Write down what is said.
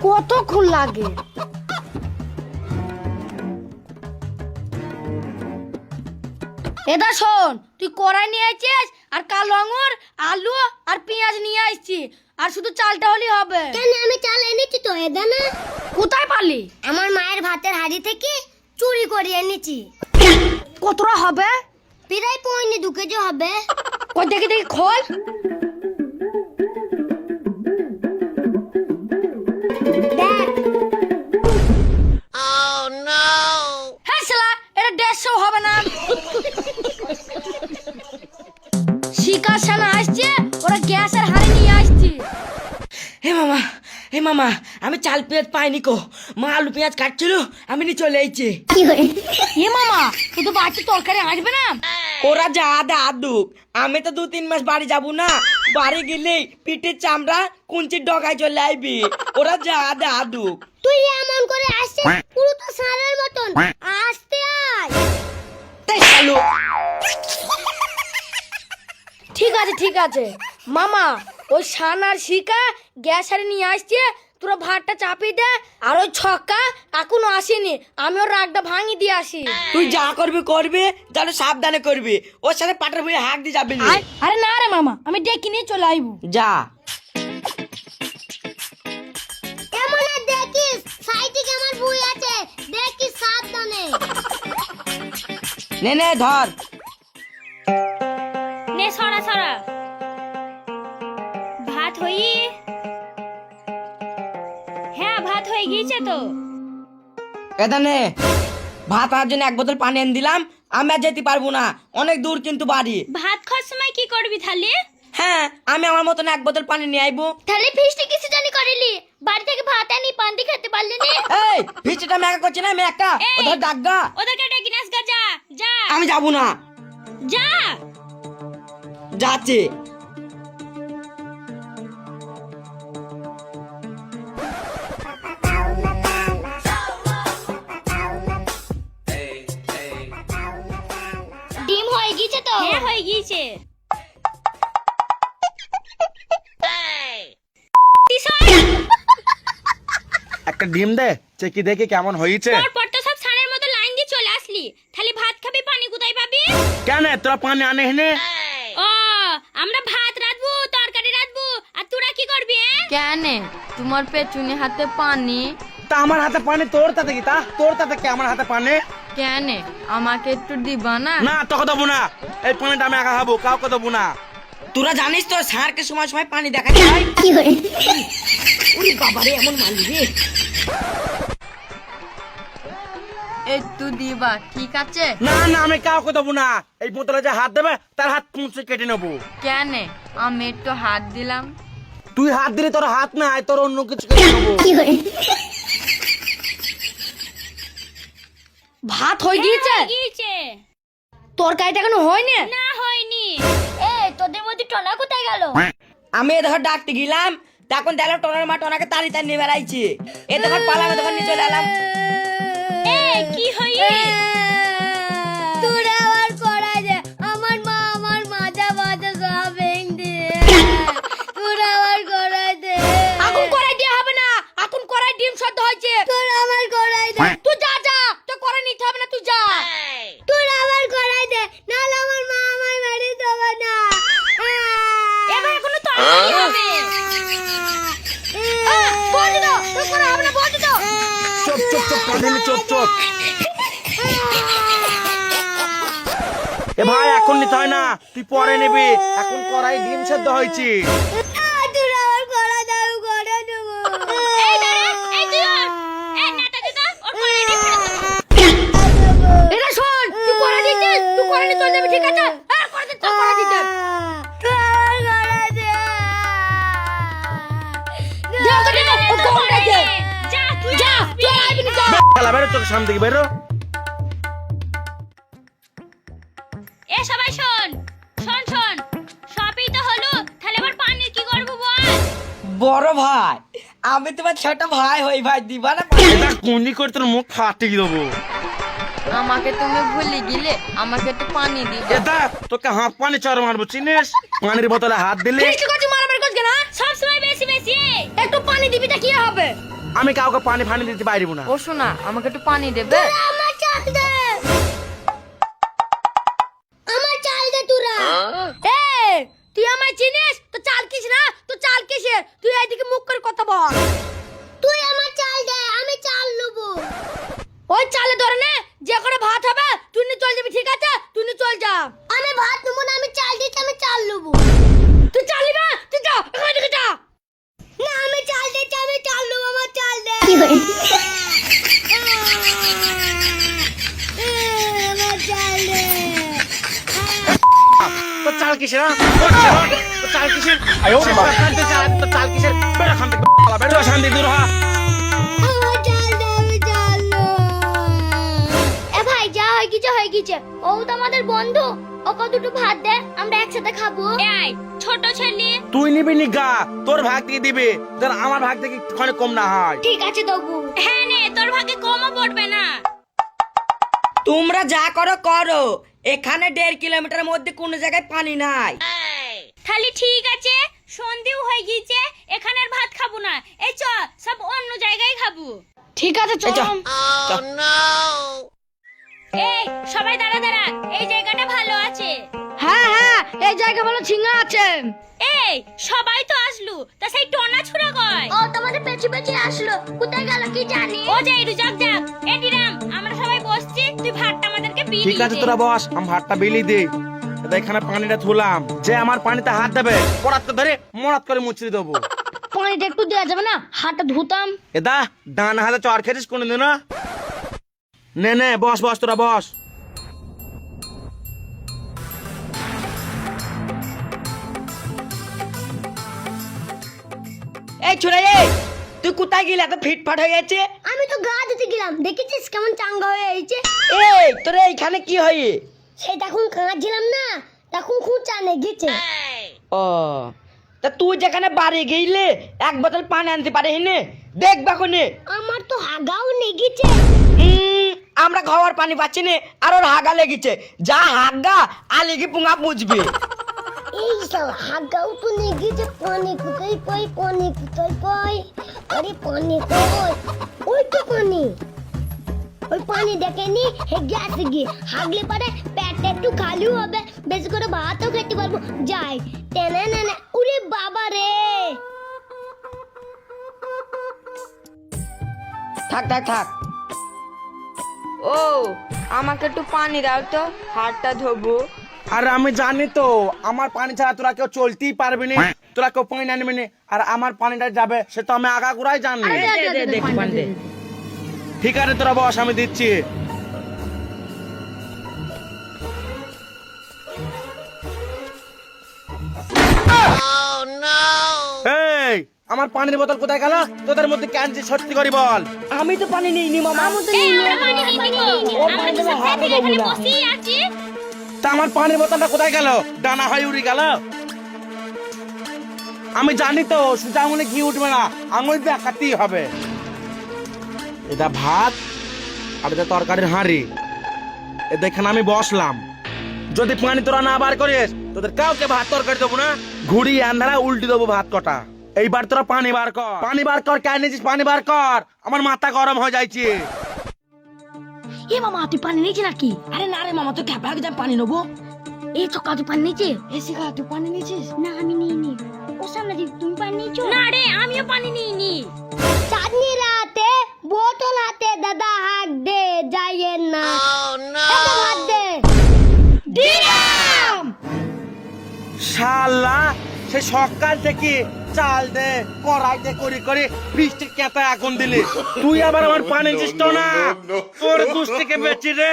কতক্ষণ লাগে? এটা শোন, তুই কড়াই নিয়ে আসছিস আর কালো আঙুর, আলু আর পেঁয়াজ নিয়ে আসছি, আর শুধু চালটা হলেই হবে। কেন, আমি চাল এনেছি তো, এদা না। কোথায় পালি? আমার মায়ের ভাতের হাঁড়ি থেকে চুরি করে এনেছি। কতটা হবে? প্রায় 2 কেজি হবে। কই দেখি দেখি, খোল। দেখ, হ্যাঁ শালা, এটা 150 হবে না। শিকার শালা আসছে, ওরা গ্যাসের হাঁড়ি নিয়ে আসছে। হে মামা, আমি চাল পেঁয়াজ পাইনি কো। মা আলু পেঁয়াজ কাটছিল, আমি নিয়ে চলে আইছি। কি করে? এ মামা, শুধু বাচ্চা তরকারি আসবে না? ওরা যা দে আদুক, আমি তো 2-3 মাস বাড়ি যাবো না। বাড়ি গেলেই পিঠের চামড়া কুঞ্চির ডগায় চলে আইবি। ওরা যা দে আদুক। তুই এমন করে আসছে পুরো তো সারের মতন। আসতে আয়। তাই চালু। ঠিক আছে ঠিক আছে মামা, ওই শান আর শিকা গ্যাস হাঁড়ি নিয়ে আসছে, তোরা ভাতটা চাপিয়ে দে। আর ওই ছক্কা এখনো আসেনি, আমি ওর রাগটা ভাঙি দিয়ে আসি। তুই যা করবি করবি, যেন সাবধানে করবি। ওর সাথে পাটার বইয়ে হাঁক দিয়ে যাবি না। আরে না রে মামা, আমি ডেকে নিয়ে চলে আইবো। যা। এমন আর দেখিস, সাইডে আমার বই আছে, দেখিস সাবধানে। নে ধর। নে সরা সরা। ভাত হই? হ্যাঁ, ভাত হয়ে গিয়েছে তো। এটা নে ভাত আনার জন্য 1 বোতল পানি এনে দিলাম। আমি আর যেতে পারবো না, অনেক দূর কিন্তু বাড়ি। ভাত খাওয়ার সময় কি করবি তাহলে? হ্যাঁ, আমি আমার মতন 1 বোতল পানি নিয়ে আইবো। তাহলে ফিস্টি কিছু জানি করিলি, বাড়ি থেকে ভাত আনি পান্তি খেতে পারলি না। এই ফিস্টটা আমি একা করছি না, আমি একা। এই, ওদের ডাকগা। ওদেরকে ডেকে নিয়ে আসগা, যা যা আমি যাবো না। যা। যাচ্ছি। ডিম হয়ে গিয়েছে তো? হ্যাঁ, হয়ে গিয়েছে। একটা ডিম দে, চেকি দেখি কেমন হয়েছে। পর তো সব সানের মতো লাইন দিয়ে চলে আসলি, তাহলে ভাত খাবি, পানি কোথায় পাবি? কেন তোরা পানি আনে হেনে? ও, আমরা ভাত রাঁধবো, তরকারি রাঁধবো, আর তোরা কি করবি? কেন তোমার পেছনে হাতে পানি? তা আমার হাতে পানি, তোর তাতে কি? তা তোর তাতে কি আমার হাতে পানি? কেন আমাকে একটু দিবা না? না, তোকে দেবো না। এই পানিটা আমি একা খাবো, কাউকে দেবো না। তোরা জানিস তো সারকে সময় সময় পানি দেখা যায়। কি করে? ওরে বাবারে, এমন মারলি রে। একটু দিবা, ঠিক আছে? না না, আমি কাউকে দেবো না। এই বোতলে যে হাত দেবে তার হাত মুছে কেটে নেবো। কেন আমি একটু হাত দিলাম? তুই হাত দিলে তোর হাত না, তোর অন্য কিছু কেটে নেবো। কি করে? ভাত হয়ে গিয়েছে? গিয়েছে। তরকারিটা এখনো হয়নি? না, হয়নি। এই তোদের মধ্যে টনা কোথায় গেল? আমি এ দেখো ডাকতে গেলাম, তখন দেখলাম টোনার মা টোনাকে তাড়ি তাড়ি নিয়ে বেড়াইছি। এ তখন পালাম, তখন নিয়ে চলে এলাম। এ কি হই? তোরা আবার করা যায়, আমার মা আমার মাজা মাজা সব ভেঙে দিয়ে। তোরা আবার করা দে। এখন কড়াই দেওয়া হবে না, এখন কড়াই ডিম সদ্য হয়েছে। তোরা আমার করাই দে। তুই যা যা, তো কড়াই নিতে হবে না, তুই যা। তোরা আমার করাই দে, নাহলে আমার মা আমায় মেরে দেবে না। এবার এখনো তরকারি হবে। বলছি তো, তোর করা হবে না, বলছি তো। চুপ চুপ চুপ, কাঁদিনি, চুপ চুপ। এ ভাই, এখন নিতে হয় না, তুই পরে নিবি। এখন কড়াই ডিম সেদ্ধ হয়েছে। তোরা আমার করা দাও, করে দেবো। এই দাঁড়া, এই তুই ওর। এই নাটা দিদা, ওর কোলে নিয়ে ফেলে দেবো। এটা শোন, তুই কড়াই দিচ্ছিস, তুই কড়াই নিয়ে চলে যাবি, ঠিক আছে? হ্যাঁ, কড়াই দিচ্ছিস, কড়াই দিচ্ছিস। যাও তো, যাও, ও কড়াই দে। যা তুই যা, আসবি। তুই আইবি না, যা। খেলা বেরো, তোকে সামনে থেকে বেরো। এ সবাই শোন শোন শোন, সবই তো হলো, তাহলে আবার পানি কি করবো বল? বড় ভাই, আমি তোমার ছোট ভাই হই, ভাই দিবা না? এটা কুন্ডি করে তোর মুখ ফাটিয়ে দেবো। আমাকে তুমি ভুলে গেলে, আমাকে একটু পানি দিবা। এটা তোকে হাত পানি চর মারবো, চিনিস? পানির বোতলে হাত দিলে ফিস্টি করছিস, মারামারি করছিস কেন? সব সময় বেশি বেশি। একটু পানি দিবি, তা কি হবে? আমি কাউকে পানি ফানি দিতে পারবো না। ও শোনা, আমাকে একটু পানি দেবে? আমার চাল দে, আমার চাল দে তোরা। এ তুই আমায় চিনিস? তো চাল কিস না, তো চাল কিসের? তুই এইদিকে মুখ করে কথা বল। তুই আমার চাল দে, আমি চাল নেবো। ওই চালে ধরে নে, যে করে ভাত হবে তুই নিয়ে চল যাবি, ঠিক আছে? তুই নিয়ে চল যা। আমি ভাত নেবো না, আমি চাল দিতে, আমি চাল নেবো। তুই চালি না, তুই যা এখান থেকে যা। না, আমি চাল দিতে, আমি চাল নেবো, আমার চাল দে। আমার চাল দে। তো চাল কিসের? তো চাল কিসের? তো চাল কিসের? বেরো এখান থেকে, বেরো শান্তি দূর হ। আমার চাল দে, আমি চাল নেবো। এ ভাই, যা হয়ে গেছে। ও তো আমাদের বন্ধু, ওকে দুটো ভাত দে, আমরা একসাথে খাবো। এই ছোট ছেলে, তুই নিবি নিগা, তোর ভাগ থেকে দিবি, যেন আমার ভাগ থেকে একটুখানি কম না হয়। ঠিক আছে দেবো। হ্যাঁ নে, তোর ভাগে কমও পড়বে না। তোমরা যা করো করো, এখানে 1.5 কিলোমিটারের মধ্যে কোনো জায়গায় পানি নাই। তাহলে ঠিক আছে, সন্ধেও হয়ে গিয়েছে, এখানে আর ভাত খাবো না। এই চ, সব অন্য জায়গায় খাবো। ঠিক আছে চল। এই সবাই দাঁড়া দাঁড়া, এই জায়গাটা ভালো আছে। হ্যাঁ হ্যাঁ, এই জায়গা ভালো ঝিঙা আছে। এই সবাই তো আসলো, তা সেই টনা ছুড়া কয়? ও তোমাদের পেছু পেছু আসলো, কোথায় গেল কি জানি। ও যাই রুজাক যাক। এ ডিরাম, আমরা সবাই বসছি, তুই ভাতটা আমাদেরকে বিলি ঠিক আছে তোরা বস, আমি ভাতটা বিলি দে। এখানে পানিটা থুলাম, যে আমার পানিতে হাত দেবে পড়াতে ধরে মরাত করে মুচড়ে দেবো। পানিটা একটু দেওয়া যাবে না? হাতটা ধুতাম। এদা ডান হাতে চর খেয়েছিস কোনোদিন না? নে নে বস বস, তোরা বস। এই ছোড়া, এই তুই কোথায় গেলি? এত ফিটফাট হয়ে গেছে। আমি তো গা ধুতে গেলাম, দেখেছিস কেমন চাঙ্গা হয়ে আইছে। এই তোরা এইখানে কি হয়? সেই তখন কাঁদছিলাম না, তখন খুব চানে গেছে। ও তা তুই যেখানে বাড়ি গেলে 1 বোতল পানি আনতে পারিস নে? দেখবা কোনে আমার তো হাগাও নেগেছে। আমরা খাওয়ার পানি পাচ্ছি না, আর ওর হাগা লেগেছে। যা হাগা আলিগি পুঙা বুঝবে। এই সব হাগাও তো নেগেছে। পানি কোথায় পাই, পানি কোথায় পাই? আরে পানি কই? ওই তো পানি, ওই পানি দেখেনি হে গ্যাস গিয়ে হাগলে পরে পেটটা একটু খালি হবে, বেশি করে ভাতও খেতে পারবো। যাই টেনে না, উরে বাবা রে। থাক থাক থাক। ও আমাকে একটু পানি দাও তো, হাতটা ধোবো। আর আমি জানি তো আমার পানি ছাড়া তোরা কেউ চলতেই পারবি না, তোরা কেউ পানি আনবি না। আর আমার পানিটা যাবে সে তো আমি আগা গোড়াই জানি। ঠিক আছে তোরা বস, আমি দিচ্ছি। এই আমার পানির বোতল কোথায় গেল? তোদের মধ্যে ক্যান্সি সত্যি করে বল। আমি তো পানি নিইনি মামা। এই আমরা পানি নিতে গো, আমরা তো সব সাথে এখানে বসেই আছি। তা আমার পানির বোতলটা কোথায় গেল? ডানা হয়ে উড়ে গেল। আমি জানি তো সোজা আঙুলে ঘি উঠবে না, আঙুল দেখাতেই হবে। এটা ভাত আর এটা তরকারির হাঁড়ি, এটা এখানে আমি বসলাম। যদি পানি তোরা না বার করিস তোদের কাউকে ভাত তরকারি দেবো না, ঘুড়ি আন্ধারা উল্টি দেবো ভাত কটা। এইবার তোরা পানি বার কর, পানি বার কর। কেন নিয়েছিস? পানি বার কর, আমার মাথা গরম হয়ে যাচ্ছে। এ মামা তুই পানি নিয়েছি নাকি? আরে না রে মামা, তো ক্যাপা আমি পানি নেবো। এই চক্কা তুই পানি নিয়েছি? এ শিখা, তুই পানি নিয়েছিস? না আমি নিইনি। ও সামনে দিক, তুমি পানি নিয়েছো? না রে, আমিও পানি নিইনি। চাঁদনি রাতে বোতল হাতে দাদা হাত দে যাইয়েন না। দাদা হাত দে। শালা সে সকাল থেকে চাল দে কড়াইতে করি করে বৃষ্টির কেতা আগুন দিলি, তুই আবার আমার পানি দিস তো না? তোর গুষ্টিকে বেচি রে।